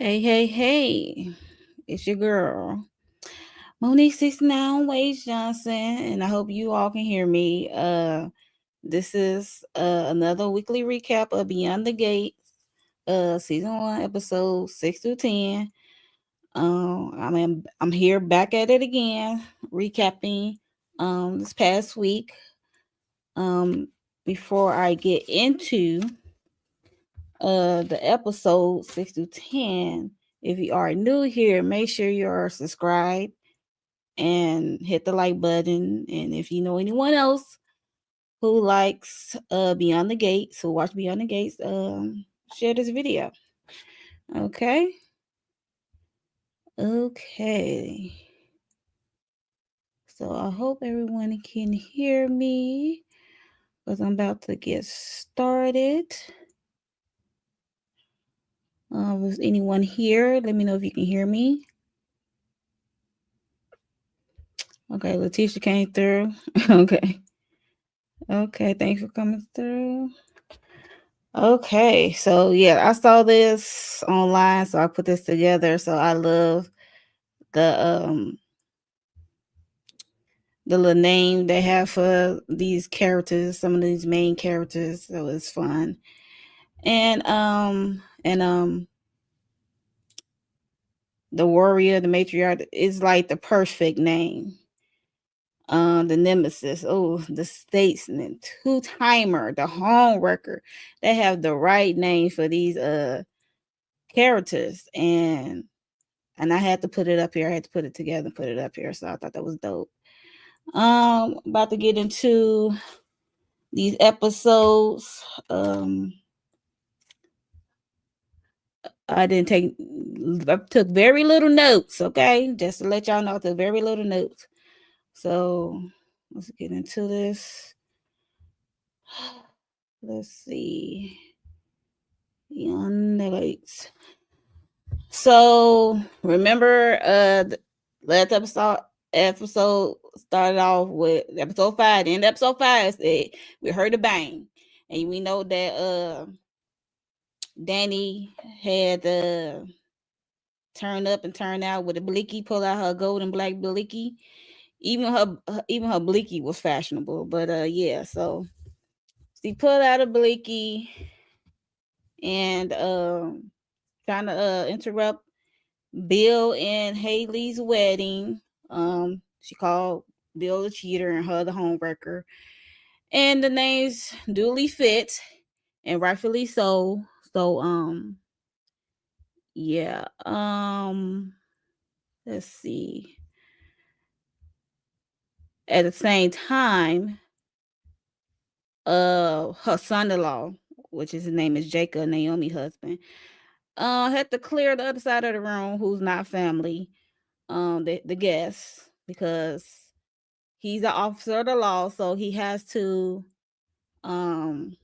Hey. It's your girl, Monique 69 Ways Johnson, and I hope you all can hear me. This is another weekly recap of Beyond the Gates, season 1, episode 6 through 10. I'm here back at it again, recapping this past week. Before I get into the episode 6 through 10, if you are new here, make sure you're subscribed and hit the like button. And if you know anyone else who likes Beyond the Gates, who watch Beyond the Gates, share this video. Okay. So I hope everyone can hear me because I'm about to get started. Is anyone here? Let me know if you can hear me. Okay, Letitia came through. Okay, thanks for coming through. Okay, so yeah, I saw this online, so I put this together. So I love the little name they have for these characters, some of these main characters. So it's fun. And the warrior, the matriarch is like the perfect name. The nemesis, the statesman, two-timer, the home wrecker. They have the right name for these characters, and I had to put it up here. I had to put it together and put it up here. So I thought that was dope. About to get into these episodes. I took very little notes, okay? Just to let y'all know, I took very little notes. So let's get into this. Let's see. Beyond the Gates. So remember the last episode started off with episode 5. The end of episode 5 said we heard a bang. And we know that Danny had turn up and turn out with a blicky, pull out her gold and black blicky. Even her blicky was fashionable. But yeah, so she pulled out a blicky and trying to interrupt Bill and Haley's wedding. She called Bill a cheater and her the homewrecker. And the names duly fit and rightfully so. So yeah. Let's see. At the same time, her son-in-law, which his name is Jacob, Naomi's husband, had to clear the other side of the room who's not family, the guests, because he's an officer of the law, so he has to, um,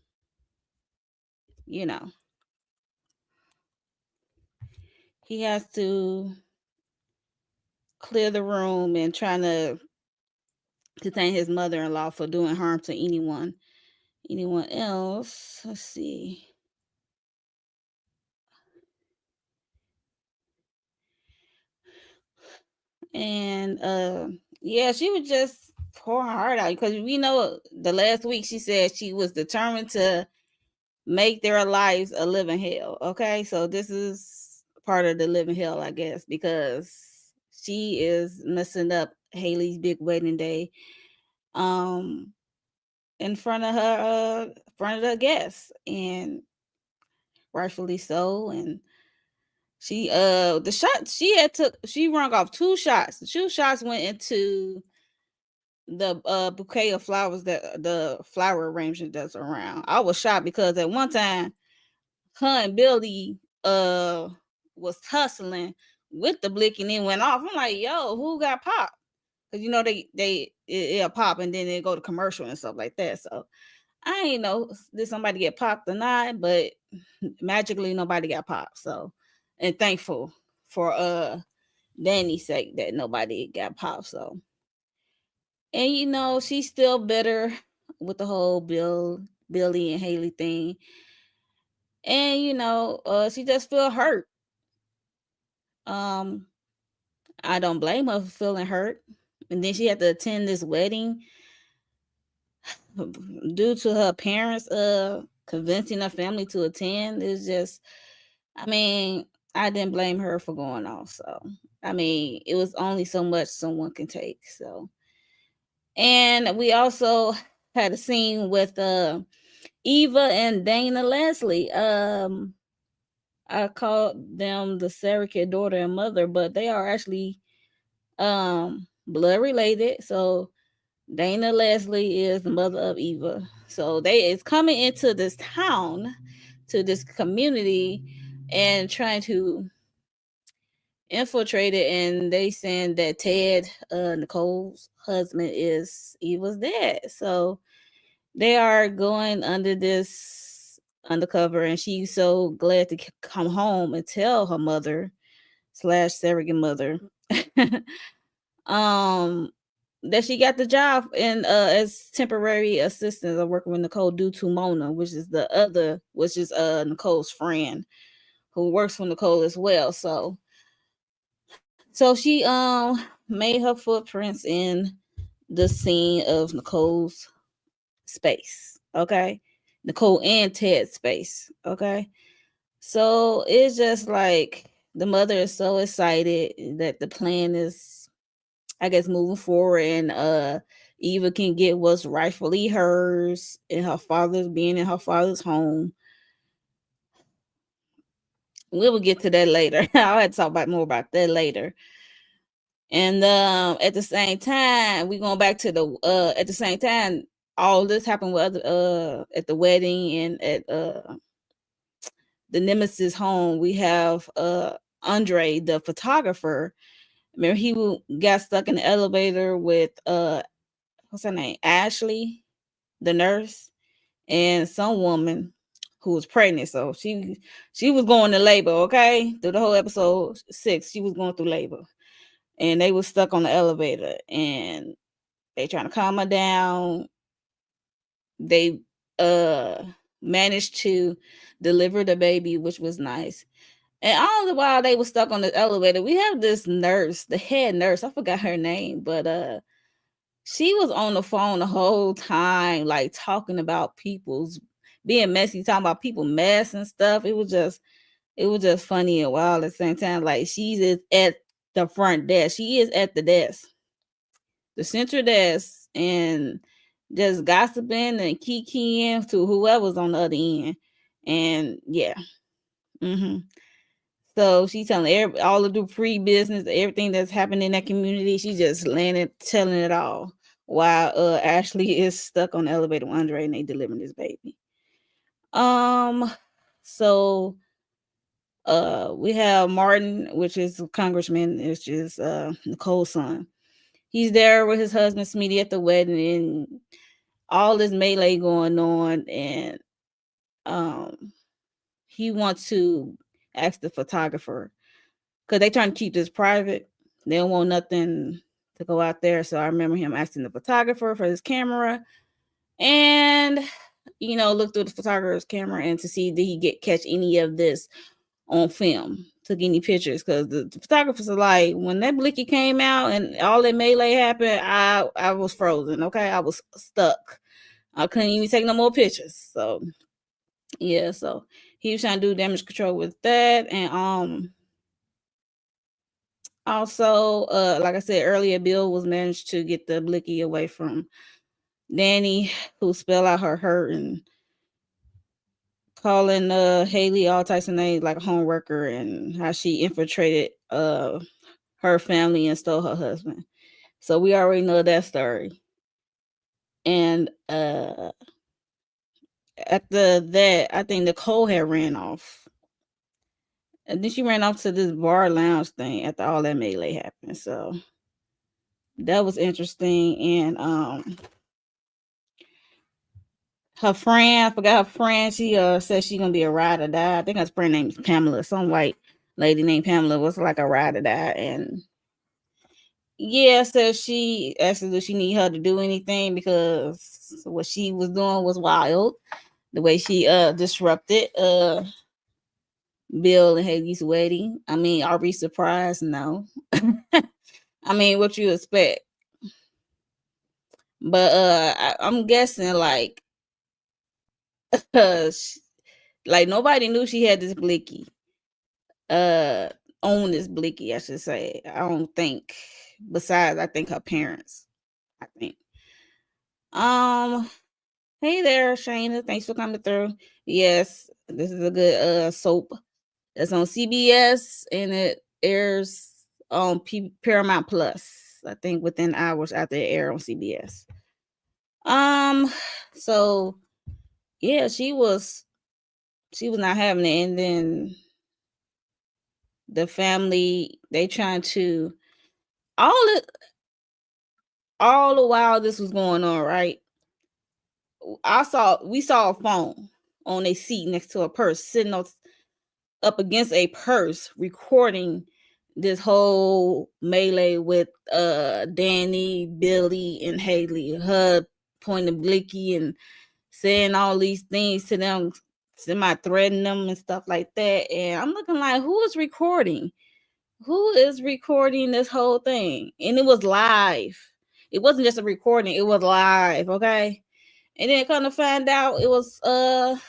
you know, he has to clear the room and trying to contain his mother-in-law for doing harm to anyone else. Let's see. And yeah, she was just pouring her heart out because we know the last week she said she was determined to make their lives a living hell. Okay, so this is part of the living hell, I guess, because she is messing up Haley's big wedding day in front of the guests, and rightfully so. And she the shot she rung off 2 shots. The 2 shots went into the bouquet of flowers that the flower arrangement that's around. I was shocked because at one time her and Billy was tussling with the blick and then went off. I'm like, yo, who got popped? Because you know it'll pop and then they go to commercial and stuff like that. So I ain't know did somebody get popped or not, but magically nobody got popped. So and thankful for Danny's sake that nobody got popped. So and you know, she's still bitter with the whole Billy and Haley thing. And you know, she just feel hurt Um, I don't blame her for feeling hurt. And then she had to attend this wedding due to her parents convincing her family to attend. It's just, I mean, I didn't blame her for going off. So I mean, it was only so much someone can take. So, and we also had a scene with Eva and Dana Leslie. I called them the surrogate daughter and mother, but they are actually blood related. So Dana Leslie is the mother of Eva. So they is coming into this town, to this community, and trying to infiltrate it. And they saying that Ted, Nicole's husband, is Eva's dad. So they are going under this undercover, and she's so glad to come home and tell her mother slash surrogate mother um that she got the job in as temporary assistant of working with Nicole due to Mona, which is Nicole's friend who works for Nicole as well. So she made her footprints in the scene of Nicole's space. Okay. Nicole and Ted's space. Okay. So it's just like the mother is so excited that the plan is, I guess, moving forward, and Eva can get what's rightfully hers in her father's being in her father's home. We will get to that later. I'll have to talk about more about that later. And at the same time, we going back to the at the same time, all this happened with at the wedding and at the Nemesis home. We have Andre, the photographer. Remember, he got stuck in the elevator with what's her name, Ashley, the nurse, and some woman who was pregnant. So she was going to labor. Okay, through the whole episode 6, she was going through labor, and they were stuck on the elevator, and they trying to calm her down. They managed to deliver the baby, which was nice. And all the while they were stuck on the elevator, we have this nurse, the head nurse. I forgot her name, but she was on the phone the whole time, like talking about people's being messy, talking about people mess and stuff. It was just funny and wild at the same time. Like, she's at the front desk. She is at the desk, the central desk, and just gossiping and kikiing to whoever's on the other end. And yeah. Mm-hmm. So she's telling all of the free business, everything that's happening in that community. She just landed telling it all, while Ashley is stuck on the elevator with Andre, and they delivering this baby. Um, so we have Martin, which is a congressman, which is Nicole's son. He's there with his husband Smitty at the wedding, and all this melee going on, and um he wants to ask the photographer, because they trying to keep this private. They don't want nothing to go out there. So I remember him asking the photographer for his camera, and look through the photographer's camera and to see did he catch any of this on film, took any pictures, because the photographers are like, when that blicky came out and all that melee happened, I was frozen. Okay, I was stuck. I couldn't even take no more pictures. So yeah, so he was trying to do damage control with that, and also, like I said earlier, Bill was managed to get the blicky away from Danny, who spelled out her hurt and calling Haley all types of names like a home worker, and how she infiltrated her family and stole her husband. So we already know that story. And after that, I think Nicole had ran off. And then she ran off to this bar lounge thing after all that melee happened. So that was interesting. And her friend, I forgot her friend, she said she gonna be a ride or die. I think her friend name is Pamela. Some white lady named Pamela was like a ride or die. And yeah, so she asked her, does she need her to do anything, because what she was doing was wild. The way she disrupted Bill and Haley's wedding. I mean, are we surprised? No. I mean, what you expect? But I'm guessing uh, like nobody knew she had this blicky. Uh, own this blicky, I should say. I don't think. Besides, I think her parents. I think. Um. Hey there, Shayna. Thanks for coming through. Yes, this is a good soap. It's on CBS and it airs on Paramount Plus. I think within hours after it air on CBS. Um, so yeah, she was not having it, and then the family they trying to all it all the while this was going on, right? We saw a phone on a seat next to a purse sitting up against a purse recording this whole melee with Danny, Billy, and Haley. Her pointing Blicky and saying all these things to them, semi threatening them and stuff like that. And I'm looking like, who is recording? Who is recording this whole thing? And it was live. It wasn't just a recording, it was live, okay? And then come to find out it was her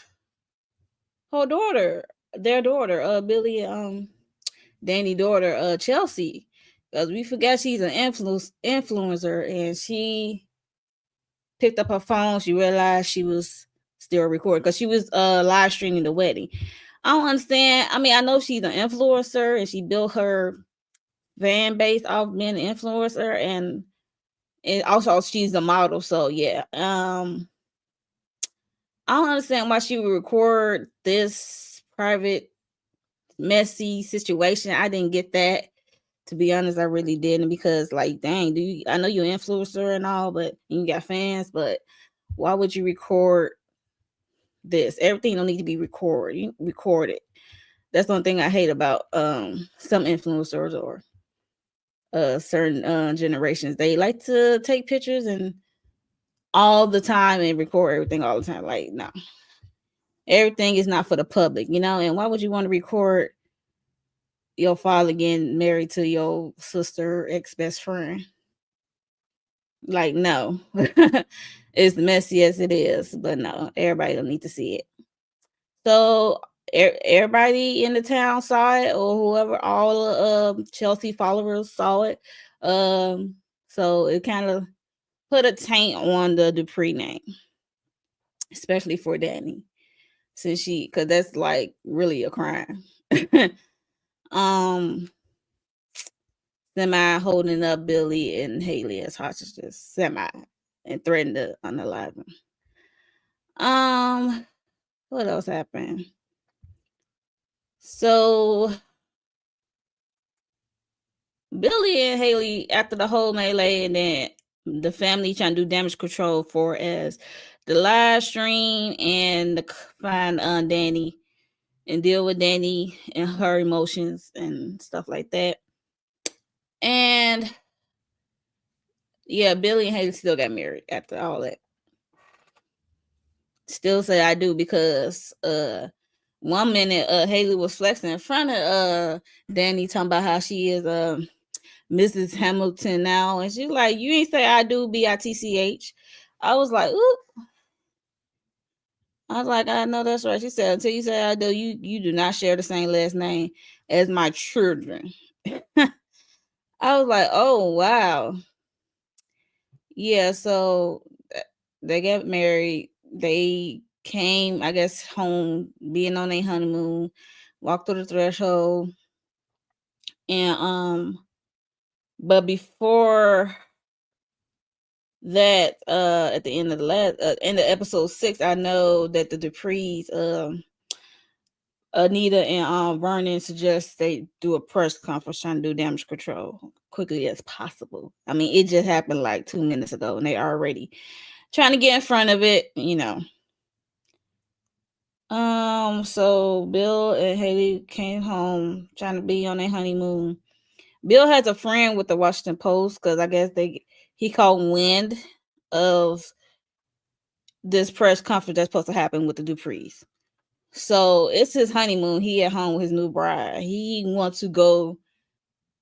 daughter, their daughter, Billy, Danny daughter, Chelsea. Because we forgot she's an influencer, and she picked up her phone. She realized she was still recording because she was live streaming the wedding. I don't understand. I mean, I know she's an influencer and she built her fan base off being an influencer, and also she's a model. So yeah, I don't understand why she would record this private, messy situation. I didn't get that. To be honest, I really didn't, because like, dang, I know you're an influencer and all, but you got fans, but why would you record this? Everything don't need to be recorded. You record it. That's one thing I hate about some influencers or certain generations. They like to take pictures and all the time and record everything all the time. Like, no. Everything is not for the public, and why would you want to record your father getting married to your sister ex-best friend? Like, no. It's messy as it is, but no, everybody don't need to see it. So everybody in the town saw it, or whoever, all Chelsea followers saw it. So it kind of put a taint on the Dupree name, especially for Danny, because that's like really a crime. um Semi holding up Billy and Haley as hostages, semi, and threatened to unalive them. What else happened? So Billy and Haley, after the whole melee, and then the family trying to do damage control for as the live stream and find Danny and deal with Danny and her emotions and stuff like that. And yeah, Billy and Haley still got married after all that. Still say I do, because 1 minute Haley was flexing in front of Danny, talking about how she is Mrs. Hamilton now, and she's like, you ain't say I do, bitch. I was like, ooh. I was like, I know that's right. She said, until you say I do, you do not share the same last name as my children. I was like, oh wow. Yeah, so they got married. They came, I guess, home, being on their honeymoon, walked through the threshold. And but before that, at the end of the end of episode 6, I know that the Duprees, Anita and Vernon, suggest they do a press conference trying to do damage control quickly as possible. I mean, it just happened like 2 minutes ago, and they already trying to get in front of it. So Bill and Haley came home trying to be on their honeymoon. Bill has a friend with the Washington Post, because I guess he caught wind of this press conference that's supposed to happen with the Duprees. So it's his honeymoon. He at home with his new bride. He wants to go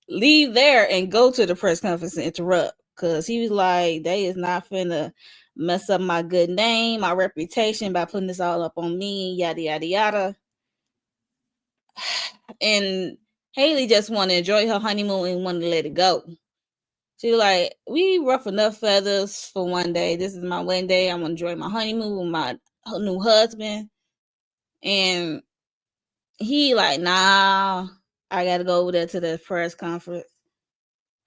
leave there and go to the press conference and interrupt, because he was like, they is not finna mess up my good name, my reputation by putting this all up on me, yada yada yada. And Haley just want to enjoy her honeymoon and want to let it go. She like, we rough enough feathers for one day. This is my wedding day. I want to enjoy my honeymoon with my new husband. And he like, nah, I gotta go over there to the press conference.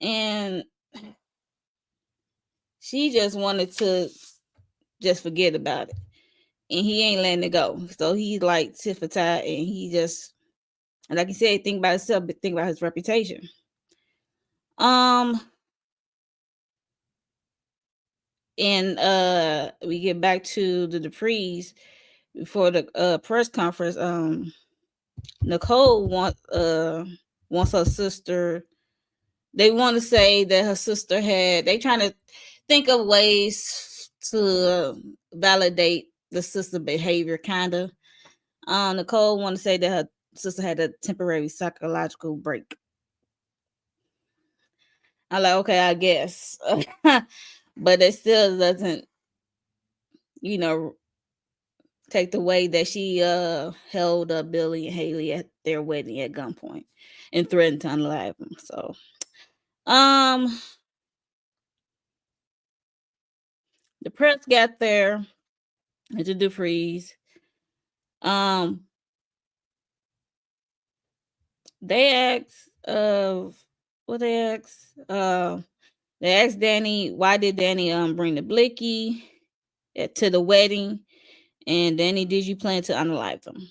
And she just wanted to just forget about it. And he ain't letting it go. So he's like tit for tat, and he just, like you said, think about himself, but think about his reputation. Um and we get back to the Duprees before the press conference. Nicole wants her sister. They want to say that her sister had. They trying to think of ways to validate the sister behavior, kind of. Nicole want to say that her sister had a temporary psychological break. I'm like, okay, I guess, but it still doesn't, you know, take the way that she held up Billy and Haley at their wedding at gunpoint and threatened to unalive them. So, um, the press got there at the Duprees. Um, they asked, what they asked, they asked Danny, why did Danny bring the blicky to the wedding, and Danny, did you plan to unalive them?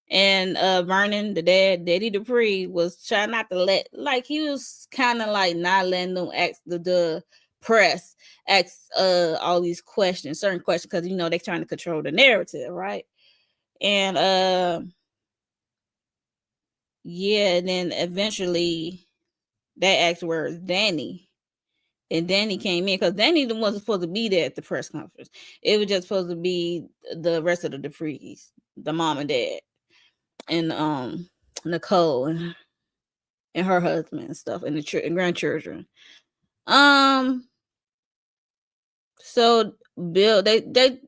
And Vernon, the dad, Daddy Dupree, was trying not to let, like, he was kind of like not letting them ask the press ask all these questions, certain questions, because you know they're trying to control the narrative, right? And yeah, and then eventually they asked where's Danny. And Danny came in because Danny wasn't supposed to be there at the press conference. It was just supposed to be the rest of the Duprees, the mom and dad, and Nicole and her husband and stuff, and the and grandchildren. Um, so Bill, they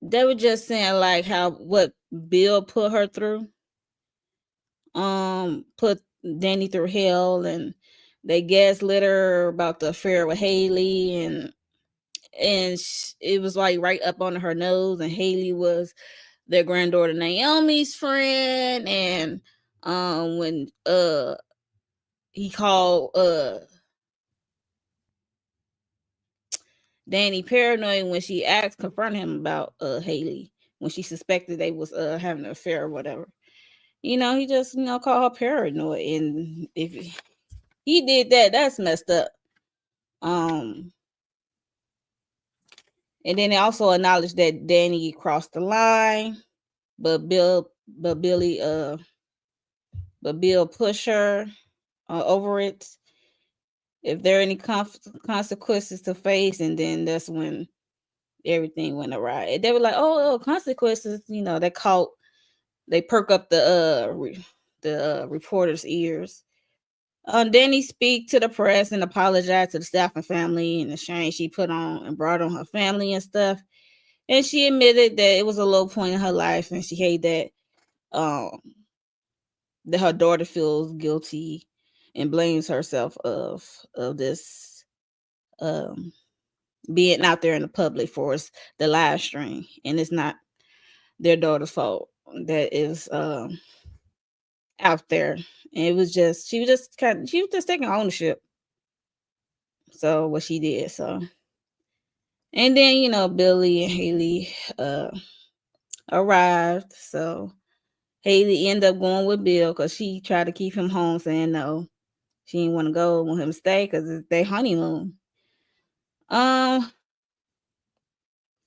were just saying like how what Bill put her through, put Danny through hell, and they gaslit her about the affair with Haley, and it was like right up on her nose, and Haley was their granddaughter Naomi's friend, and when he called Danny paranoid when she asked, confronted him about Haley when she suspected they was having an affair or whatever. You know, he just called her paranoid, and if he did that, that's messed up. Um, and then they also acknowledged that Danny crossed the line, but Bill pushed her over it. If there are any consequences to face, and then that's when everything went awry. They were like, "Oh, consequences!" They perk up the reporter's ears. Danny speak to the press and apologize to the staff and family and the shame she put on and brought on her family and stuff. And she admitted that it was a low point in her life, and she hated that her daughter feels guilty and blames herself of this being out there in the public for the live stream, and it's not their daughter's fault that is out there. And it was just she was just taking ownership. So what she did, so and then Billy and Haley arrived. So Haley ended up going with Bill because she tried to keep him home, saying no, she didn't want to go, want him to stay because it's their honeymoon. Um,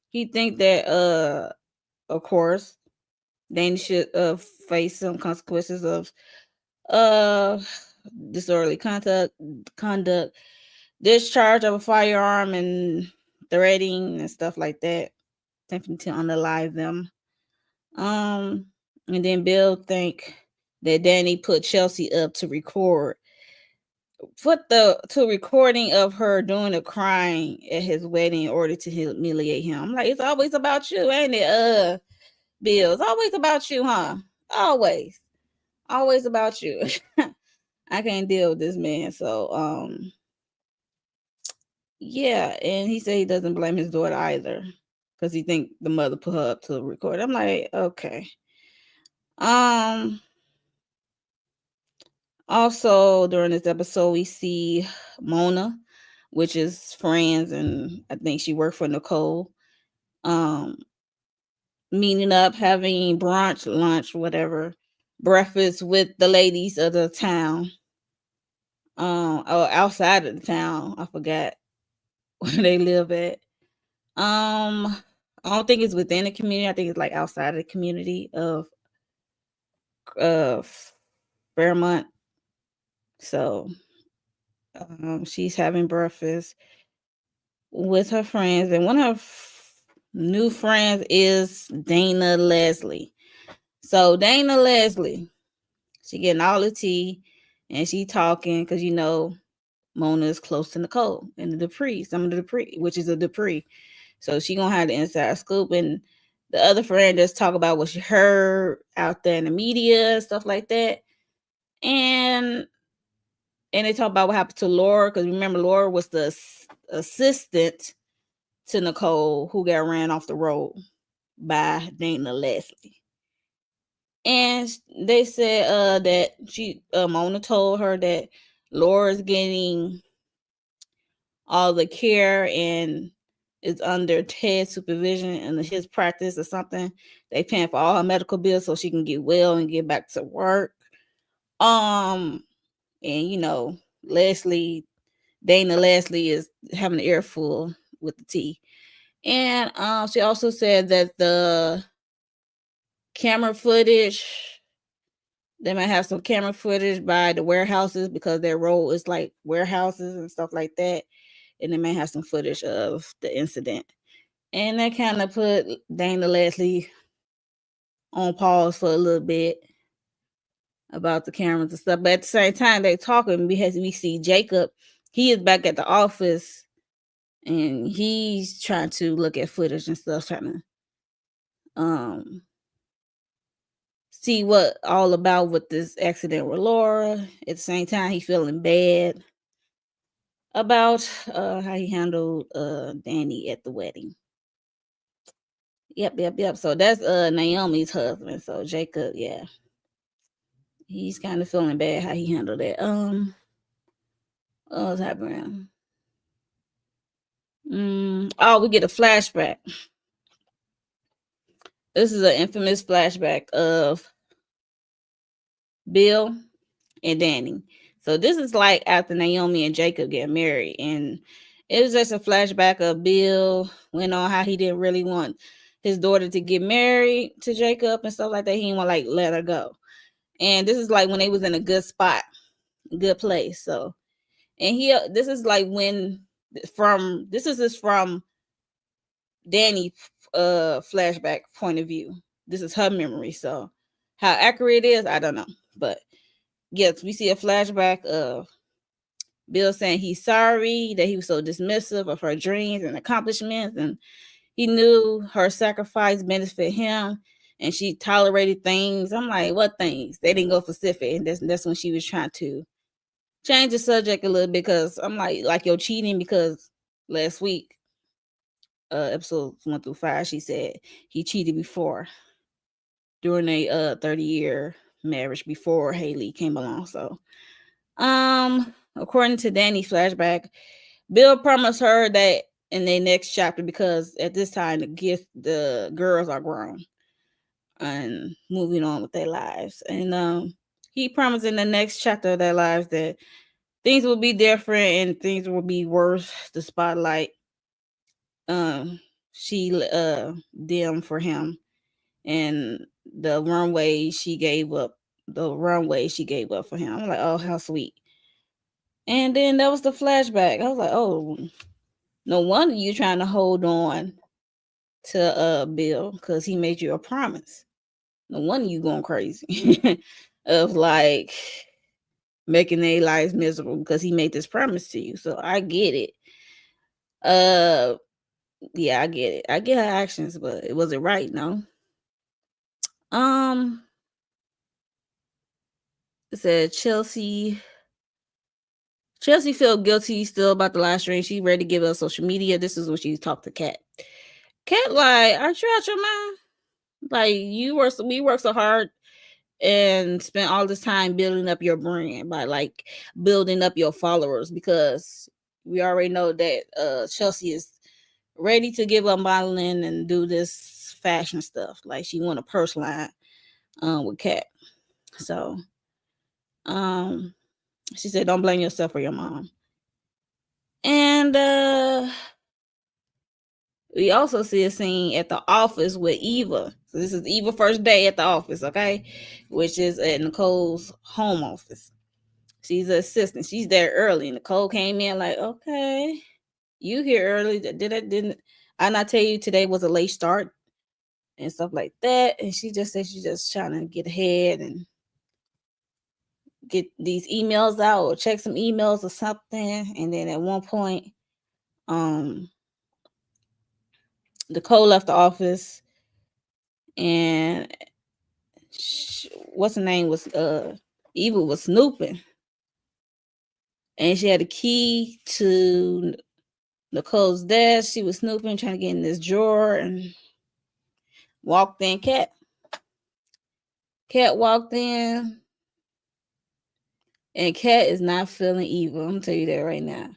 he think that of course, Danny should face some consequences of uh disorderly conduct, discharge of a firearm, and threatening and stuff like that, attempting to unalive them. Um, And then Bill think that Danny put Chelsea up to record, put the to recording of her doing a crying at his wedding in order to humiliate him. I'm like, it's always about you, ain't it? Bill, it's always about you, huh? Always about you. I can't deal with this man. So, yeah, and he said he doesn't blame his daughter either because he think the mother put her up to record. I'm like, okay. Um. Also, during this episode, we see Mona, which is friends, and I think she worked for Nicole. Um, Meeting up, having brunch, lunch, whatever, breakfast with the ladies of the town. Or outside of the town, I forgot where they live at. I don't think it's within the community. I think it's like outside of the community of uh Fairmont. So she's having breakfast with her friends, and one of her new friends is Dana Leslie. So Dana Leslie, she getting all the tea, and she talking because Mona is close to Nicole and the Dupree, some of the Dupree, which is a Dupree. So she gonna have the inside scoop, and the other friend just talk about what she heard out there in the media, stuff like that, and they talk about what happened to Laura because remember Laura was the assistant to Nicole who got ran off the road by Dana Leslie. And they said that Mona told her that Laura's getting all the care and is under Ted's supervision and his practice or something. They paying for all her medical bills so she can get well and get back to work. And Leslie, Dana Leslie is having an earful with the tea. And she also said that the camera footage, they might have some camera footage by the warehouses because their role is like warehouses and stuff like that. And they may have some footage of the incident. And that kind of put Dana Leslie on pause for a little bit about the cameras and stuff. But at the same time, they talking. We see Jacob. He is back at the office, and he's trying to look at footage and stuff, trying to see what all about with this accident with Laura. At the same time, he feeling bad about how he handled Danny at the wedding. Yep. So that's Naomi's husband. So Jacob, yeah, he's kind of feeling bad how he handled that. What was happening? Oh, we get a flashback. This is an infamous flashback of Bill and Danny. So this is like after Naomi and Jacob get married, and it was just a flashback of Bill went on how he didn't really want his daughter to get married to Jacob and stuff like that. He didn't want like let her go. And this is like when they was in a good spot, good place. So, and this is like this is from Danny flashback point of view. This is her memory. So how accurate it is, I don't know. But yes, we see a flashback of Bill saying he's sorry that he was so dismissive of her dreams and accomplishments, and he knew her sacrifice benefit him, and she tolerated things. I'm like, what things? They didn't go specific, and that's when she was trying to change the subject a little bit because I'm like you're cheating because last week, episodes 1 through 5, she said he cheated before during a 30-year marriage before Haley came along. So, according to Danny's flashback, Bill promised her that in their next chapter, because at this time the girls are grown and moving on with their lives, and he promised in the next chapter of their lives that things will be different and things will be worth the spotlight. She dim for him, and the runway she gave up for him. I'm like, oh, how sweet. And then that was the flashback. I was like, oh, no wonder you trying to hold on to Bill because he made you a promise. No wonder you going crazy of like making their lives miserable because he made this promise to you. So I get it. Uh, yeah, I get it. I get her actions, but it wasn't right. No. Um, it said Chelsea feel guilty still about the live stream. She ready to give up social media. This is what she talked to Kat. Kat, like, aren't you out your mind? Like, we work so hard and spent all this time building up your brand by like building up your followers because we already know that Chelsea is ready to give up modeling and do this fashion stuff. Like she want a purse line with Kat. So she said don't blame yourself or your mom. And we also see a scene at the office with Eva. So this is Eva's first day at the office, okay? Which is at Nicole's home office. She's an assistant. She's there early. Nicole came in like, okay, you here early. Didn't I not tell you today was a late start and stuff like that? And she just said she's just trying to get ahead and get these emails out or check some emails or something. And then at one point, Nicole left the office and what's her name was Eva was snooping. And she had a key to Nicole's desk. She was snooping, trying to get in this drawer, and walked in. Kat walked in, and Kat is not feeling evil. I'm gonna tell you that right now.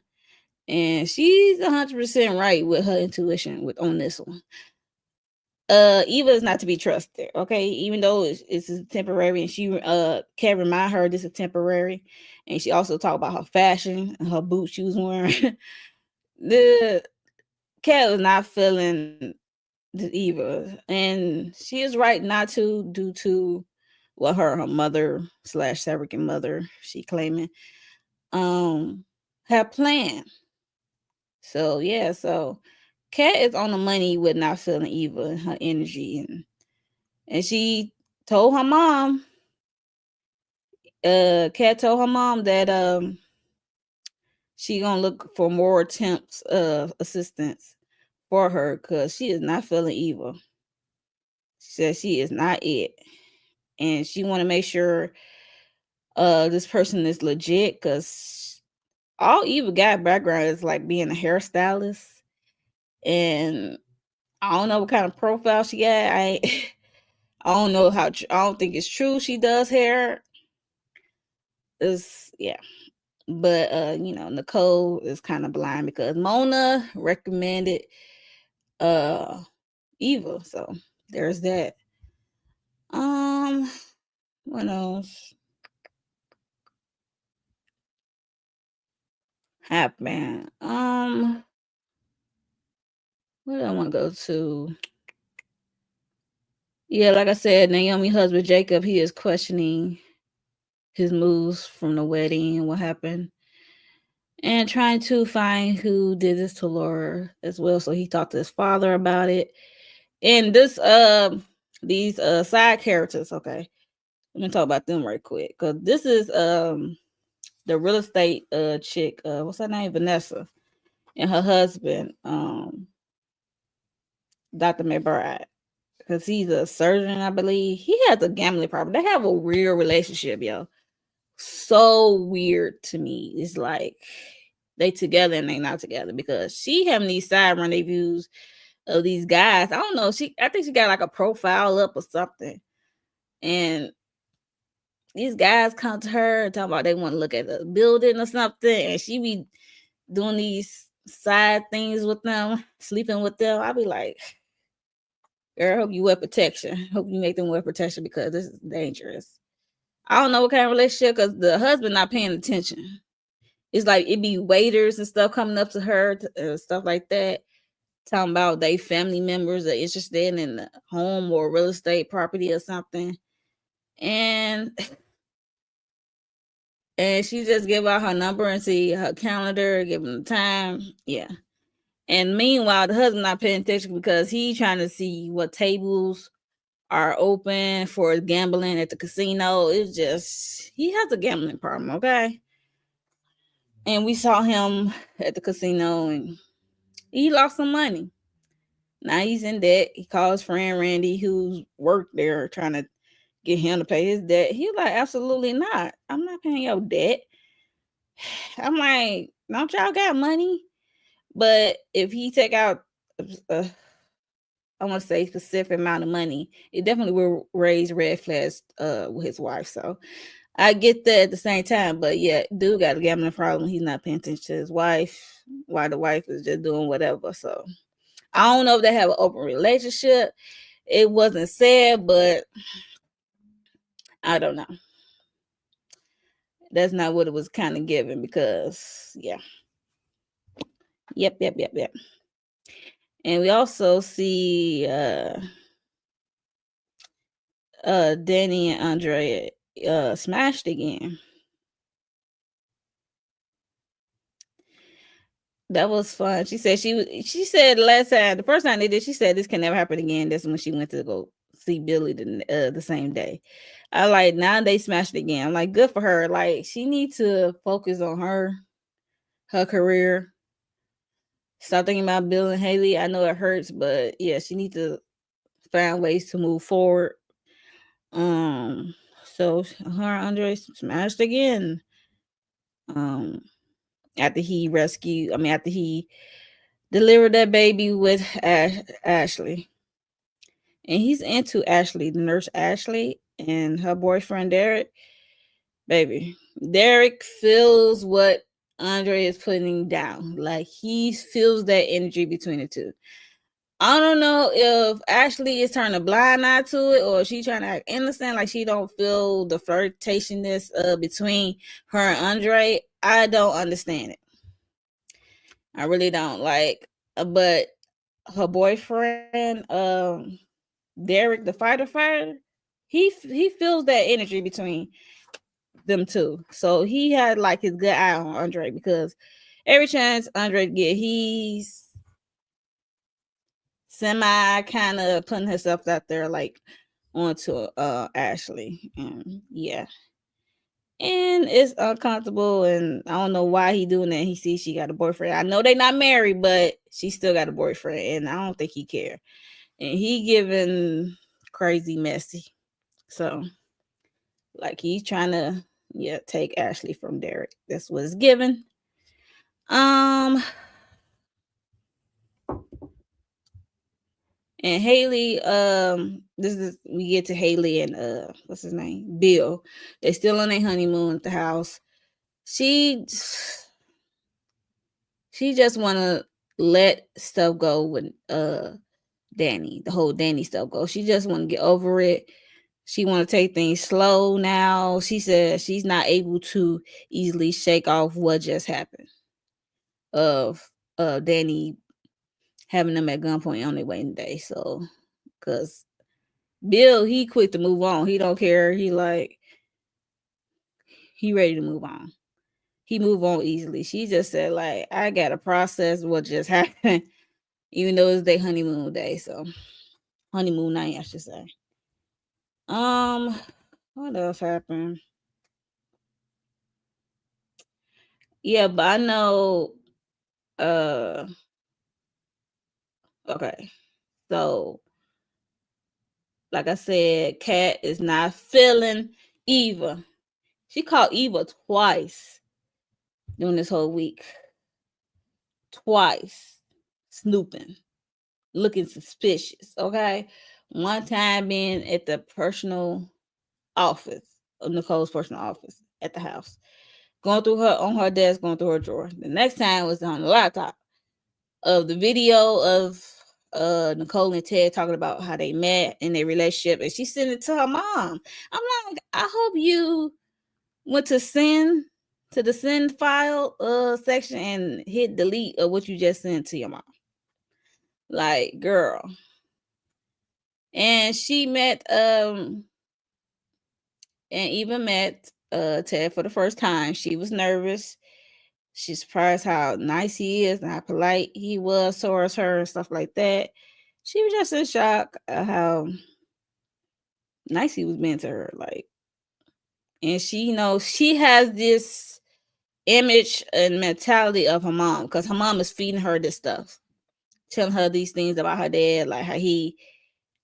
And she's 100% right with her intuition on this one. Eva is not to be trusted, okay? Even though it's temporary, and she Kat remind her this is temporary, and she also talked about her fashion and her boots she was wearing. The Kat was not feeling the Eva, and she is right not to, due to what her mother / surrogate mother, she claiming, had planned. So yeah, so Kat is on the money with not feeling Eva and her energy, and she told her mom. Kat told her mom that she gonna look for more attempts of assistance for her because she is not feeling Eva. She said she is not it, and she want to make sure this person is legit because all Eva got background is like being a hairstylist, and I don't know what kind of profile she got. I I don't know how. I don't think it's true she does hair. Is yeah, but Nicole is kind of blind because Mona recommended Eva, so there's that. What else happened? What do I want to go to? Yeah, like I said, Naomi husband Jacob, he is questioning his moves from the wedding and what happened, and trying to find who did this to Laura as well. So he talked to his father about it. And these side characters, okay. Let me talk about them right quick. Cause this is the real estate chick, what's her name? Vanessa, and her husband, Dr. McBride. Because he's a surgeon, I believe. He has a gambling problem. They have a weird relationship, yo. So weird to me. It's like they together and they not together because she having these side rendezvous of these guys. I don't know. I think she got like a profile up or something. And these guys come to her and talk about they want to look at the building or something. And she be doing these side things with them, sleeping with them. I be like, girl, hope you wear protection. Hope you make them wear protection because this is dangerous. I don't know what kind of relationship because the husband not paying attention. It's like it be waiters and stuff coming up to her, stuff like that, talking about they family members are interested in the home or real estate property or something, and she just give out her number and see her calendar, give them the time, yeah. And meanwhile, the husband not paying attention because he trying to see what tables are open for gambling at the casino. It's just, he has a gambling problem, okay? And we saw him at the casino and he lost some money. Now he's in debt. He calls friend Randy, who's worked there, trying to get him to pay his debt. He's like, absolutely not. I'm not paying your debt. I'm like, don't y'all got money? But if he take out, I want to say specific amount of money, it definitely will raise red flags with his wife. So I get that at the same time, but yeah, dude got a gambling problem. He's not paying attention to his wife, while the wife is just doing whatever. So I don't know if they have an open relationship. It wasn't said, but I don't know. That's not what it was kind of given because, yeah. Yep. And we also see Danny and Andre smashed again. That was fun. She said she said last time, the first time they did, she said this can never happen again. That's when she went to go see Billy the same day. I like, now they smashed again. I'm like, good for her. Like, she needs to focus on her career. Stop thinking about Bill and Haley. I know it hurts, but yeah, she needs to find ways to move forward. So her and Andre smashed again. After he delivered that baby with Ashley. And he's into Ashley, the nurse Ashley, and her boyfriend Derek. Baby, Derek feels what Andre is putting down. Like, he feels that energy between the two. I don't know if Ashley is turning a blind eye to it or she trying to act innocent, like she don't feel the flirtatiousness between her and Andre. I don't understand it. I really don't. Like, but her boyfriend, Derek, the fighter, he feels that energy between them two. So he had like his good eye on Andre because every chance Andre get, he's semi kind of putting herself out there, like onto Ashley. And yeah. And it's uncomfortable, and I don't know why he doing that. He sees she got a boyfriend. I know they not married, but she still got a boyfriend, and I don't think he care. And he giving crazy messy. So, like, he's trying to, yeah, take Ashley from Derek. That's what it's given. And Haley, this is, we get to Haley and what's his name? Bill. They still on their honeymoon at the house. She just wanna let stuff go with Danny, the whole Danny stuff go. She just wanna get over it. She wanna take things slow now. She says she's not able to easily shake off what just happened of Danny having them at gunpoint on their wedding day. So, because Bill, he quick to move on. He don't care. He ready to move on. He move on easily. She just said, like, I gotta process what just happened, even though it's their honeymoon day. So, honeymoon night, I should say. What else happened? Yeah, but I know. Okay. So, like I said, Kat is not feeling Eva. She called Eva twice during this whole week. Twice. Snooping. Looking suspicious. Okay. One time being at the personal office, Nicole's personal office at the house. Going through her on her desk, going through her drawer. The next time was on the laptop of the video of Nicole and Ted talking about how they met in their relationship, and she sent it to her mom. I'm like, I hope you went to the send file section and hit delete of what you just sent to your mom. Like, girl. And she met and even met Ted for the first time. She was nervous. She's surprised how nice he is and how polite he was towards her and stuff like that. She was just in shock how nice he was being to her, like, and she, she has this image and mentality of her mom because her mom is feeding her this stuff, telling her these things about her dad, like how he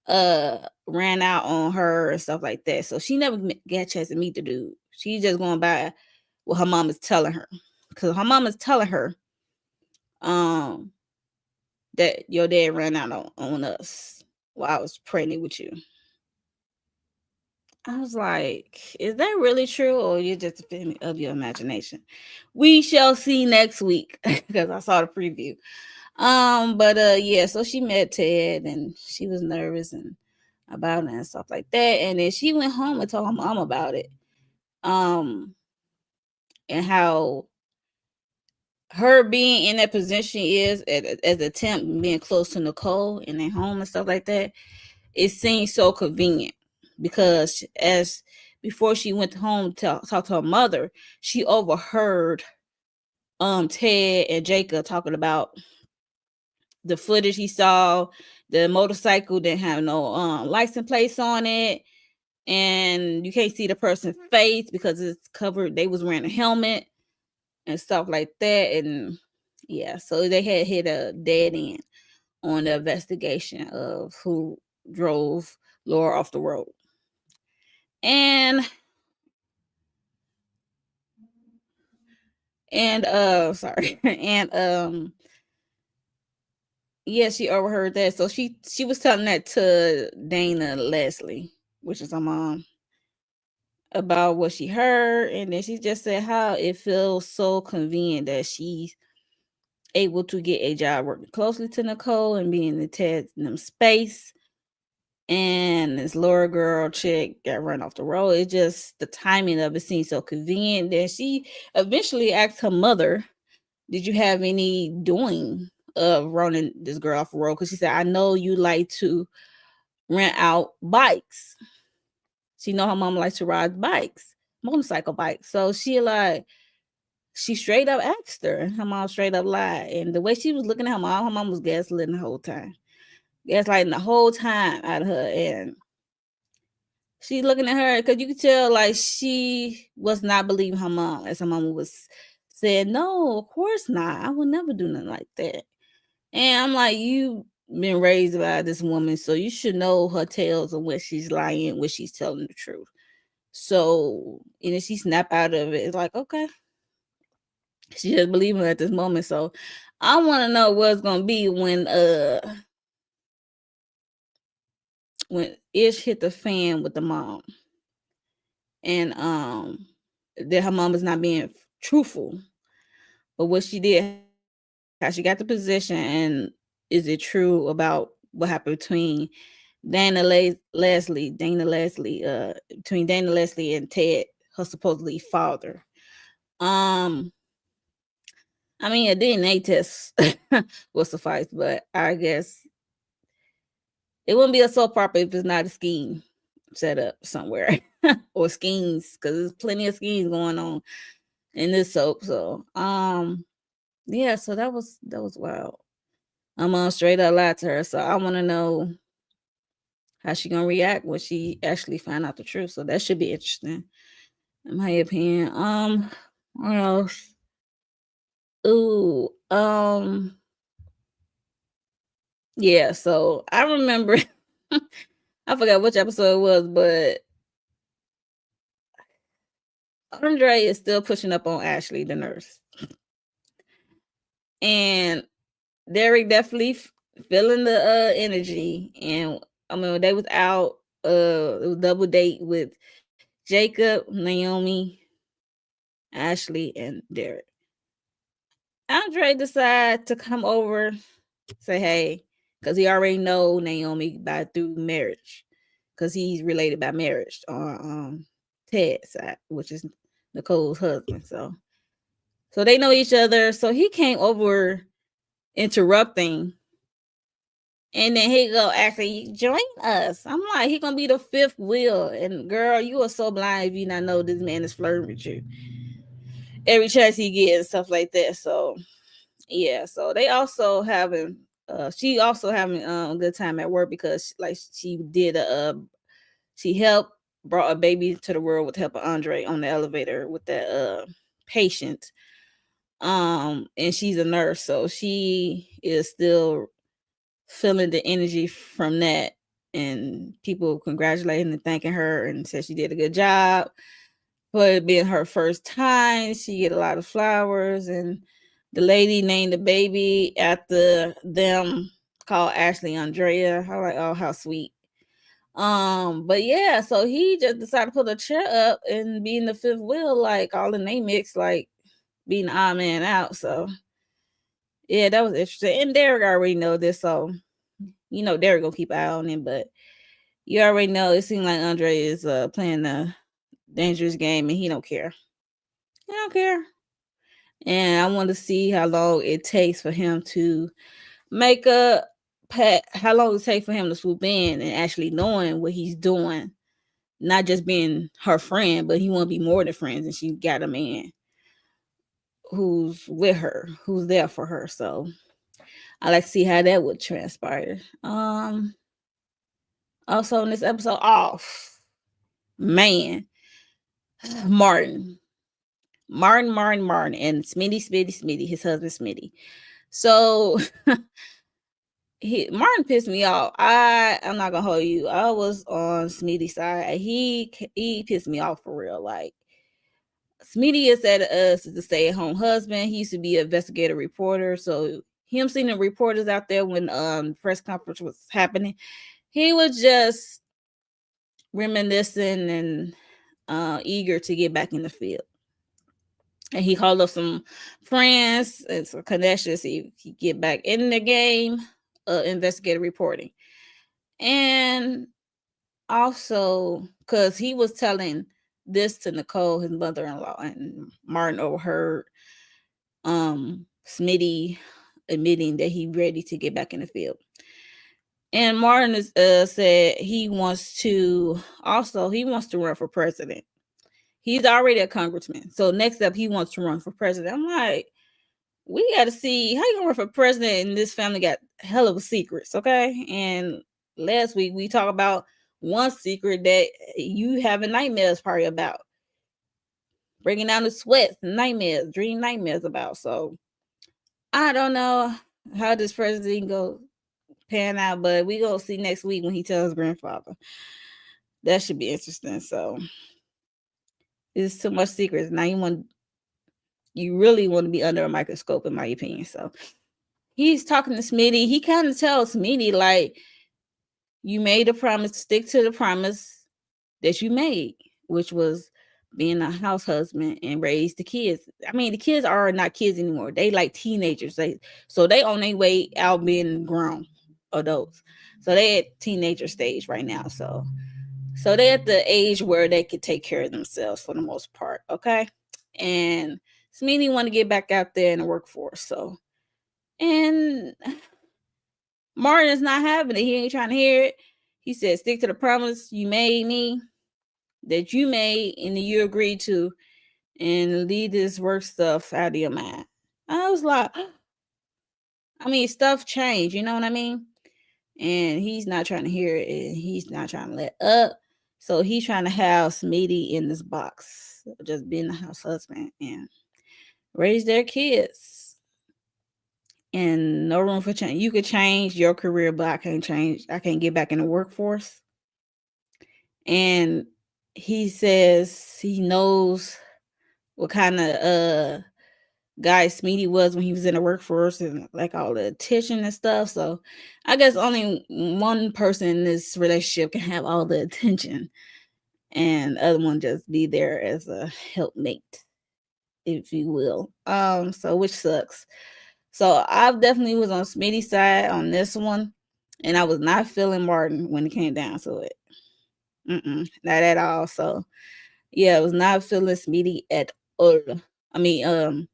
ran out on her and stuff like that. So she never got a chance to meet the dude. She's just going by what her mom is telling her, because her mom is telling her um that your dad ran out on us while I was pregnant with you. I was like, is that really true, or you're just a figment of your imagination? We shall see next week because I saw the preview. But yeah, so she met Ted and she was nervous and about it and stuff like that. And then she went home and told her mom about it. Um, and how her being in that position is as a temp, being close to Nicole in their home and stuff like that, it seems so convenient because as before she went home to talk to her mother, she overheard Ted and Jacob talking about the footage he saw. The motorcycle didn't have no license plates on it, and you can't see the person's face because it's covered. They was wearing a helmet and stuff like that, and yeah, so they had hit a dead end on the investigation of who drove Laura off the road. And sorry. And yeah, she overheard that. So she was telling that to Dana Leslie, which is her mom, about what she heard, and then she just said how it feels so convenient that she's able to get a job working closely to Nicole and being in the Ted in them space. And this Laura girl chick got run off the road. It just the timing of it seems so convenient that she eventually asked her mother, "Did you have any doing of running this girl off the road?" Because she said, "I know you like to rent out bikes." She know her mom likes to ride bikes, motorcycle bikes. So she straight up asked her, and her mom straight up lied. And the way she was looking at her mom was gaslighting the whole time. Gaslighting the whole time out of her. And she looking at her because you could tell like she was not believing her mom, as her mom was saying, "No, of course not. I would never do nothing like that." And I'm like, you been raised by this woman, so you should know her tales and when she's lying, when she's telling the truth. So, and then she snap out of it. It's like, okay, she just believing her at this moment. So, I want to know what's gonna be when Ish hit the fan with the mom, and that her mom is not being truthful, but what she did, how she got the position, and is it true about what happened between Dana Leslie, between Dana Leslie and Ted, her supposedly father. Um, I mean, a DNA test will suffice, but I guess it wouldn't be a soap opera if it's not a scheme set up somewhere or schemes, because there's plenty of schemes going on in this soap. So, yeah, so that was wild. I'm on straight up lied to her, so I want to know how she gonna react when she actually find out the truth. So that should be interesting, in my opinion. What else? Ooh, yeah. So I remember, I forgot which episode it was, but Andre is still pushing up on Ashley, the nurse, and Derek definitely feeling the energy. And I mean, when they was out, it was double date with Jacob, Naomi, Ashley, and Derek. Andre decided to come over, say hey, because he already know Naomi by through marriage, because he's related by marriage on Ted's side, which is Nicole's husband. So they know each other. So he came over interrupting, and then he go actually join us. I'm like, he gonna be the fifth wheel. And girl, you are so blind if you not know this man is flirting with you every chance he gets and stuff like that. So yeah, so they also having she also having a good time at work because like she did She helped brought a baby to the world with the help of Andre on the elevator with that patient. And she's a nurse, so she is still feeling the energy from that. And people congratulating and thanking her and said she did a good job. For it being her first time, she get a lot of flowers, and the lady named the baby after them, called Ashley Andrea. I was like, oh, how sweet. But yeah, so he just decided to put a chair up and be in the fifth wheel, like all in they mix, like being the odd man out. So yeah, that was interesting. And Derek already know this, so Derek gonna keep an eye on him, but you already know it seems like Andre is playing a dangerous game and he don't care. He don't care. And I want to see how long it takes for him to make a how long it takes for him to swoop in and actually knowing what he's doing, not just being her friend, but he want to be more than friends, and she got a man who's with her, who's there for her. So I like to see how that would transpire. Also in this episode, man, Martin, and Smitty, his husband Smitty. So Martin pissed me off. I'm not gonna hold you. I was on Smitty's side. He pissed me off for real. Like, Smitty is at us as a stay-at-home husband. He used to be an investigative reporter. So him seeing the reporters out there when press conference was happening, he was just reminiscing and eager to get back in the field. And he called up some friends and some connections. He get back in the game, investigative reporting. And also, because he was telling this to Nicole, his mother-in-law, and Martin overheard Smitty admitting that he ready to get back in the field. And Martin is, said he wants to run for president. He's already a congressman. So next up, he wants to run for president. I'm like, we got to see how you gonna run for president, and this family got hell of a secrets, okay? And last week we talked about one secret that you having nightmares probably about, bringing down the sweats, nightmares, dream nightmares about. So I don't know how this president go pan out, but we gonna see next week when he tells his grandfather. That should be interesting. So it's too much secrets now. You really want to be under a microscope, in my opinion. So he's talking to Smitty. He kind of tells Smitty, like, you made a promise, stick to the promise that you made, which was being a house husband and raise the kids. I mean, the kids are not kids anymore. They like teenagers. So they on their way out being grown adults. So they at teenager stage right now. So they at the age where they could take care of themselves for the most part. Okay. And Smitty want to get back out there in the workforce. So, and Martin is not having it. He ain't trying to hear it. He said, stick to the promise you made me, that you made and that you agreed to, and leave this work stuff out of your mind. I was like, I mean, stuff changed, you know what I mean? And he's not trying to hear it, and he's not trying to let up. So he's trying to have Smitty in this box, just being the house husband and raise their kids. And no room for change. You could change your career, but I can't change. I can't get back in the workforce. And he says he knows what kind of guy Smitty was when he was in the workforce, and like all the attention and stuff. So I guess only one person in this relationship can have all the attention, and the other one just be there as a helpmate, if you will. So which sucks. So I definitely was on Smitty's side on this one, and I was not feeling Martin when it came down to it. Not at all. So yeah, I was not feeling Smitty at all. I mean,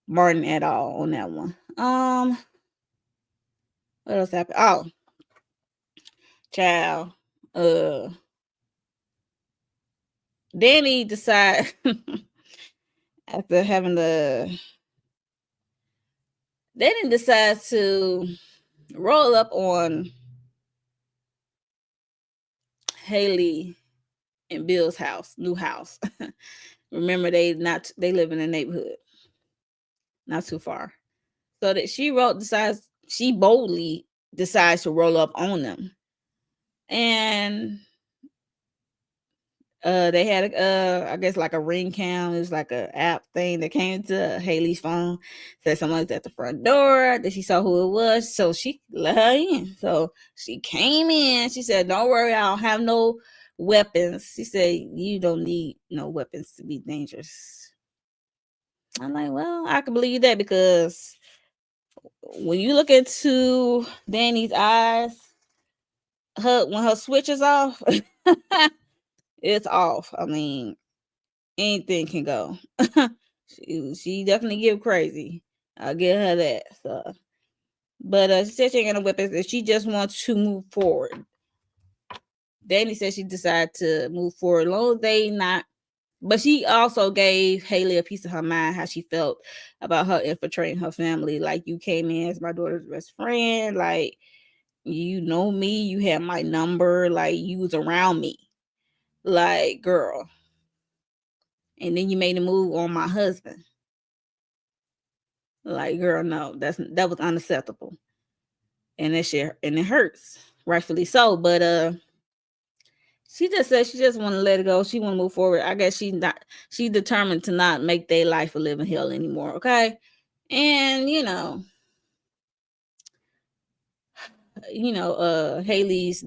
Martin at all on that one. What else happened? Oh, child. Danny decide after having Danny decides to roll up on Haley and Bill's house, new house. Remember, they live in a neighborhood not too far. So that she boldly decides to roll up on them. And they had I guess like a ring cam. It was like a app thing that came to Haley's phone. Said someone was at the front door. That she saw who it was, so she let her in. So she came in. She said, "Don't worry, I don't have no weapons." She said, "You don't need no weapons to be dangerous." I'm like, well, I can believe that, because when you look into Danny's eyes, when her switch is off, it's off. I mean, anything can go. she definitely get crazy. I'll give her that. So, but she said she ain't got no weapons, and she just wants to move forward. Danny said she decided to move forward, as long as they not. But she also gave Haley a piece of her mind, how she felt about her infiltrating her family. Like, you came in as my daughter's best friend. Like, you know me. You had my number. Like, you was around me. Like, girl. And then you made a move on my husband. Like, girl, no, that was unacceptable. And it hurts. Rightfully so. But she just said she just want to let it go. She want to move forward. I guess she determined to not make their life a living hell anymore. Okay. And Haley's,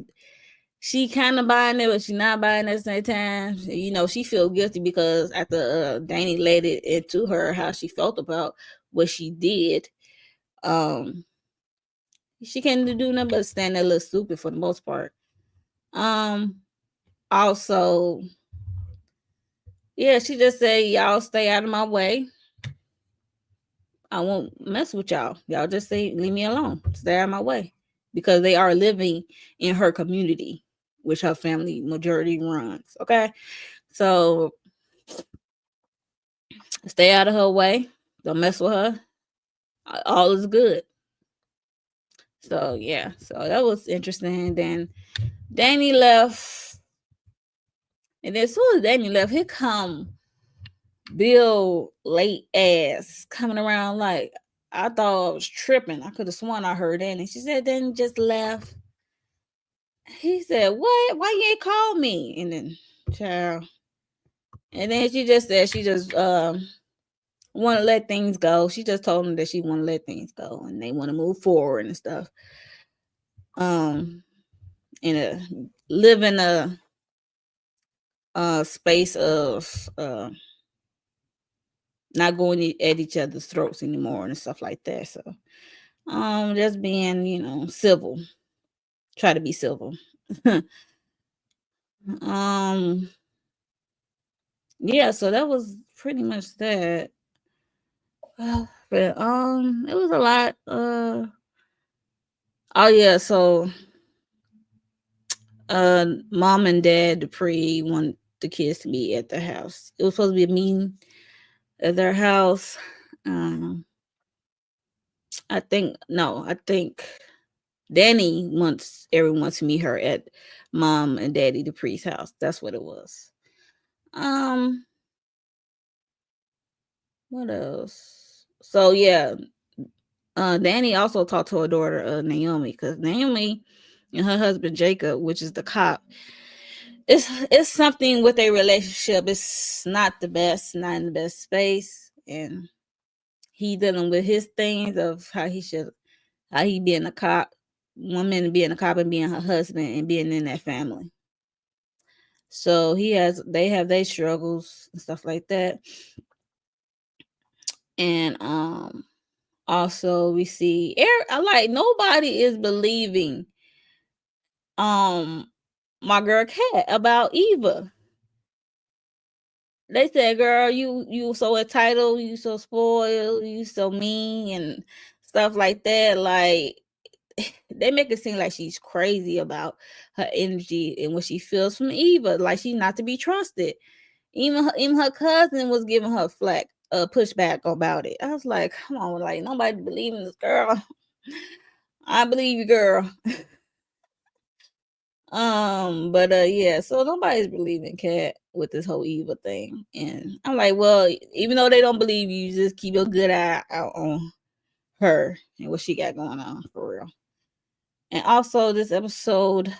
she kind of buying it, but she not buying it at the same time. She feel guilty because after Danny let it into her how she felt about what she did, she can't do nothing but stand there, look stupid for the most part. Also, yeah, she just said, "Y'all stay out of my way. I won't mess with y'all. Y'all just leave me alone. Stay out of my way," because they are living in her community, which her family majority runs. Okay, so stay out of her way. Don't mess with her. All is good. So yeah, so that was interesting. Then Danny left, and then as soon as Danny left, here come Bill late ass coming around. Like, I thought I was tripping. I could have sworn I heard Danny. She said, "Danny just left." He said, "What? Why you ain't call me?" And then, child. And then she just said she just want to let things go. She just told him that she want to let things go and they want to move forward and stuff. In a live in a space of not going at each other's throats anymore and stuff like that. So just being civil. Try to be civil. Yeah, so that was pretty much that. But it was a lot. Oh yeah, so mom and dad Dupree want the kids to be at their house. It was supposed to be a meeting at their house. I think Danny wants everyone to meet her at mom and daddy Dupree's house. That's what it was. What else? So yeah, Danny also talked to her daughter Naomi, because Naomi and her husband Jacob, which is the cop, it's something with their relationship. It's not the best, not in the best space, and he dealing with his things of how he being a cop, woman being a cop and being her husband and being in that family. So they have their struggles and stuff like that. And also we see like nobody is believing my girl Kat about Eva. They said, "Girl, you so entitled, you so spoiled, you so mean," and stuff like that. Like, they make it seem like she's crazy about her energy and what she feels from Eva. Like, she's not to be trusted. Even her cousin was giving her flack, pushback about it. I was like, come on, like, nobody believing this girl. I believe you, girl. But yeah, so nobody's believing Cat with this whole evil thing. And I'm like, well, even though they don't believe you, just keep a good eye out on her and what she got going on for real. And also this episode,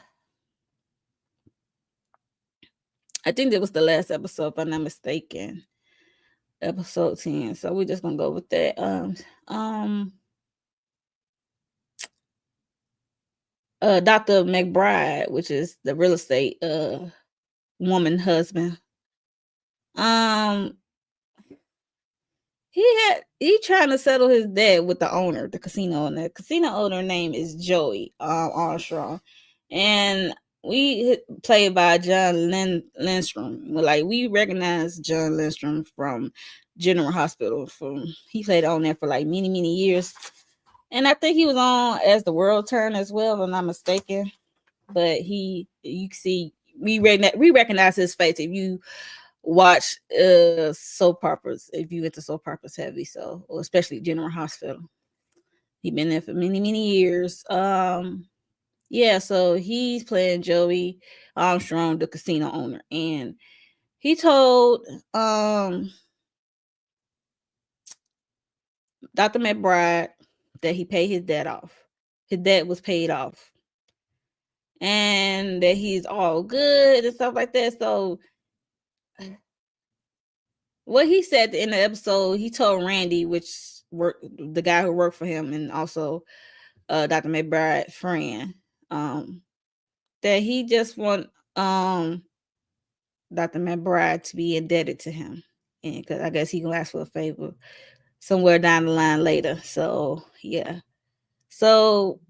I think that was the last episode, if I'm not mistaken. Episode 10. So we're just gonna go with that. Dr. McBride, which is the real estate woman husband. Um he trying to settle his debt with the owner, the casino owner. The casino owner name is Joey Armstrong. And we played by John Lindstrom. Like we recognize John Lindstrom from General Hospital. He played on there for like many years. And I think he was on as the world turned as well, if I'm not mistaken. But you can see we recognize his face if you watch soap operas, if you into soap operas heavy, so or especially General Hospital. He been there for many years. Yeah, so he's playing Joey Armstrong, the casino owner, and he told Dr. McBride that he paid his debt off. His debt was paid off. And that he's all good and stuff like that. So what he said at the end of the episode, he told Randy, the guy who worked for him, and also Dr. McBride's friend, that he just want Dr. McBride to be indebted to him, and because I guess he gonna ask for a favor somewhere down the line later. So yeah, so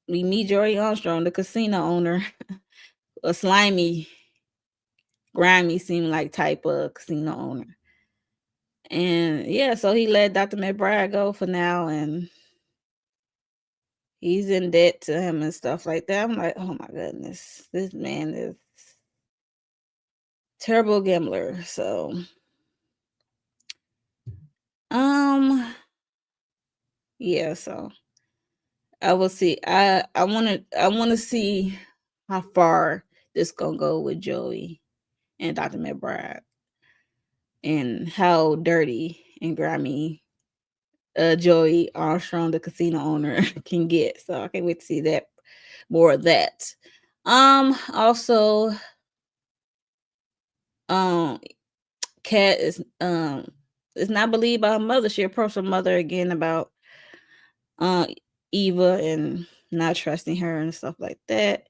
we meet Joey Armstrong, the casino owner, a slimy, grimy, seem like type of casino owner. And yeah, so he let Dr. McBride go for now, and he's in debt to him and stuff like that. I'm like, oh my goodness, this man is terrible gambler. So, yeah. So I will see. I want to see how far this gonna go with Joey and Dr. McBride, and how dirty and grimy Joey Armstrong, the casino owner, can get. So I can't wait to see that, more of that. Also, Kat is not believed by her mother. She approached her mother again about uh Eva and not trusting her and stuff like that.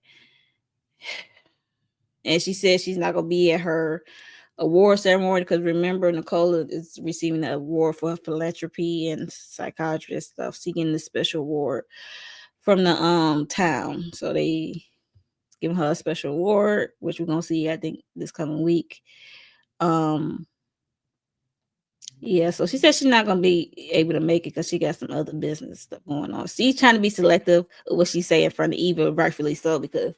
And she said she's not gonna be at her award ceremony because remember, Nicola is receiving an award for philanthropy and psychiatry and stuff, seeking the special award from the town. So they giving her a special award, which we're gonna see, I think, this coming week. Yeah, so she said she's not gonna be able to make it because she got some other business stuff going on. She's trying to be selective of what she say in front of Eva, rightfully so, because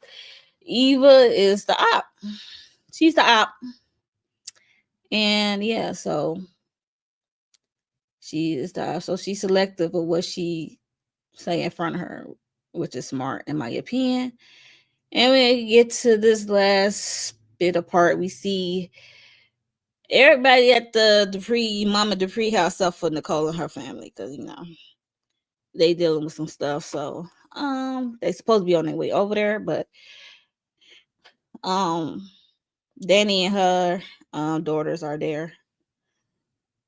Eva is the op. She's the op. And yeah, so she is the op. So she's selective of what she say in front of her, which is smart in my opinion. And when we get to this last bit of part, we see everybody at the Mama Dupree house up for Nicole and her family, because they dealing with some stuff. So they supposed to be on their way over there, but Danny and her daughters are there,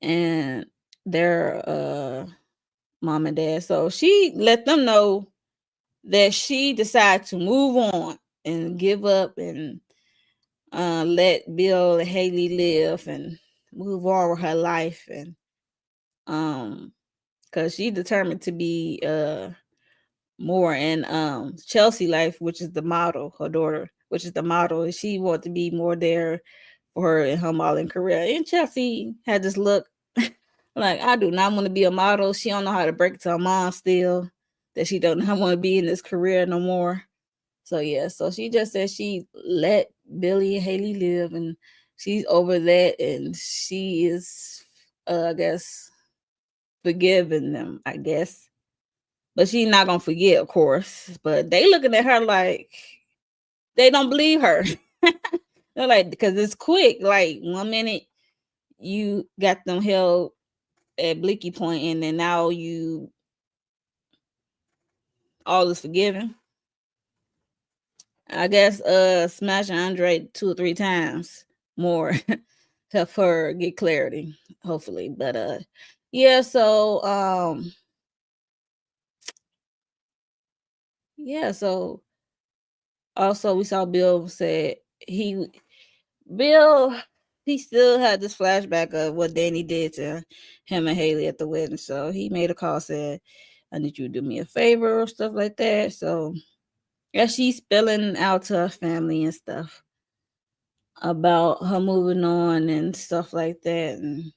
and their mom and dad. So she let them know that she decided to move on and give up and let Bill and Haley live and move on with her life, and because she determined to be more in Chelsea life, which is the model, her daughter, which is the model, and she wanted to be more there for her in her modeling career. And Chelsea had this look like, I do not want to be a model. She don't know how to break it to her mom still, that she don't want to be in this career no more. So yeah, so she just said she let Billy and Haley live, and she's over that, and she is, I guess, forgiving them, I guess. But she's not gonna forget, of course. But they looking at her like they don't believe her. They're like, because it's quick. Like 1 minute you got them held at Blicky Point, and then now you all is forgiven. I guess smashing Andre 2 or 3 times more help her get clarity, hopefully. But yeah, so yeah, so also we saw Bill said Bill he still had this flashback of what Danny did to him and Haley at the wedding. So he made a call, said, I need you to do me a favor or stuff like that. So yeah, she's spilling out to her family and stuff about her moving on and stuff like that, and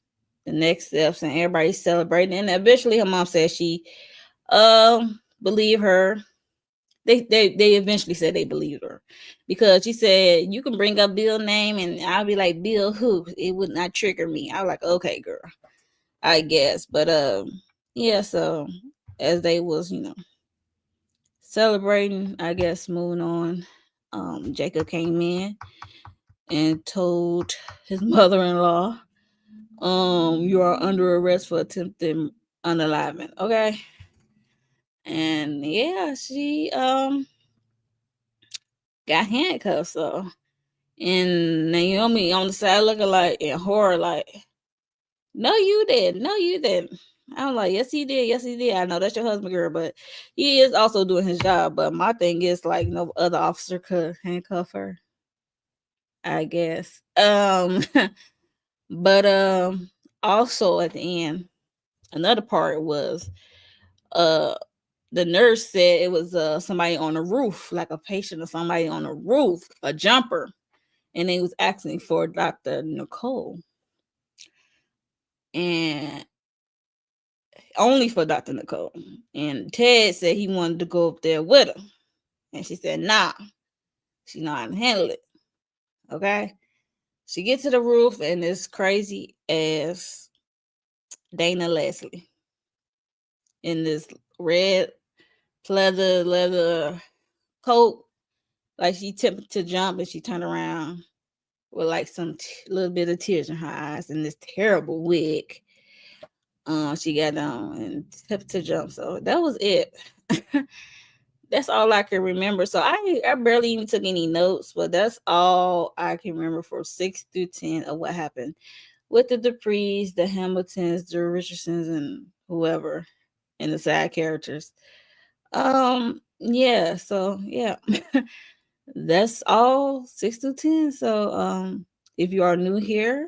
the next steps, and everybody's celebrating. And eventually her mom said she believe her. They eventually said they believed her, because she said, you can bring up Bill's name and I'll be like, Bill who? It would not trigger me. I was like, okay girl, I guess. But yeah, so as they was, celebrating, I guess, moving on, Jacob came in and told his mother-in-law, you are under arrest for attempted unaliving. Okay. And yeah, she got handcuffed. So, and Naomi on the side looking like in horror, like, no, you did. No, you didn't. I'm like, yes, he did. Yes, he did. I know that's your husband, girl, but he is also doing his job. But my thing is, like, no other officer could handcuff her, I guess. But also at the end, another part was uh the nurse said it was somebody on the roof, like a patient or somebody on the roof, a jumper, and they was asking for Dr. Nicole, and only for Dr. Nicole. And Ted said he wanted to go up there with her, and she said, nah, she know how to handle it. Okay. She gets to the roof, and it's crazy as Dana Leslie in this red leather coat. Like she attempted to jump, and she turned around with like some little bit of tears in her eyes and this terrible wig she got on and attempted to jump. So that was it. That's all I can remember. So I barely even took any notes, but that's all I can remember for 6 through 10 of what happened with the Duprees, the Hamiltons, the Richardsons, and whoever, and the side characters. Yeah, so yeah. That's all 6 through 10. So if you are new here,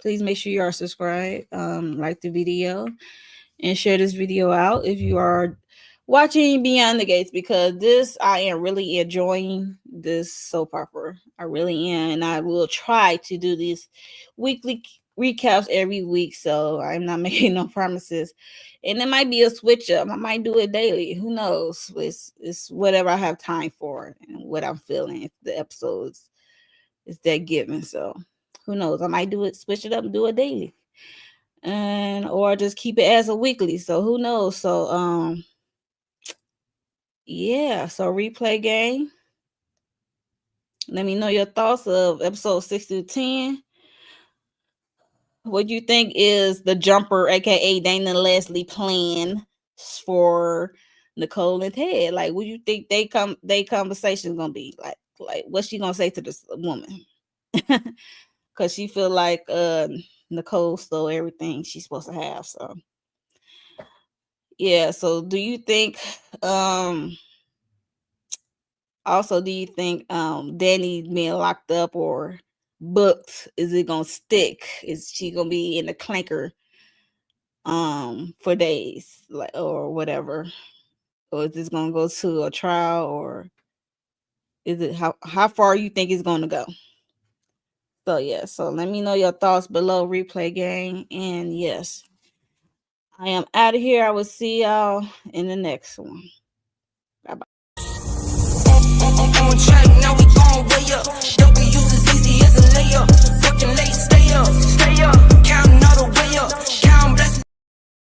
please make sure you are subscribed, like the video, and share this video out if you are watching Beyond the Gates, because this I am really enjoying this soap opera. I really am, and I will try to do these weekly recaps every week. So I'm not making no promises, and it might be a switch up. I might do it daily. Who knows? It's whatever I have time for and what I'm feeling. If the episodes is that given, so who knows? I might do it, switch it up, and do it daily, and or just keep it as a weekly. So who knows? So yeah. So replay game. Let me know your thoughts of episode 6 through 10. What do you think is the jumper, aka Dana Leslie, plan for Nicole and Ted? Like, what do you think they conversation gonna be like? What's she gonna say to this woman? Because she feel like Nicole stole everything she's supposed to have. So yeah. So do you think also do you think Danny being locked up or booked, is it gonna stick? Is she gonna be in the clanker for days, like, or whatever, or is this gonna go to a trial, or is it how far you think it's gonna go? So yeah, so let me know your thoughts below, replay game. And yes, I am out of here. I will see y'all in the next one.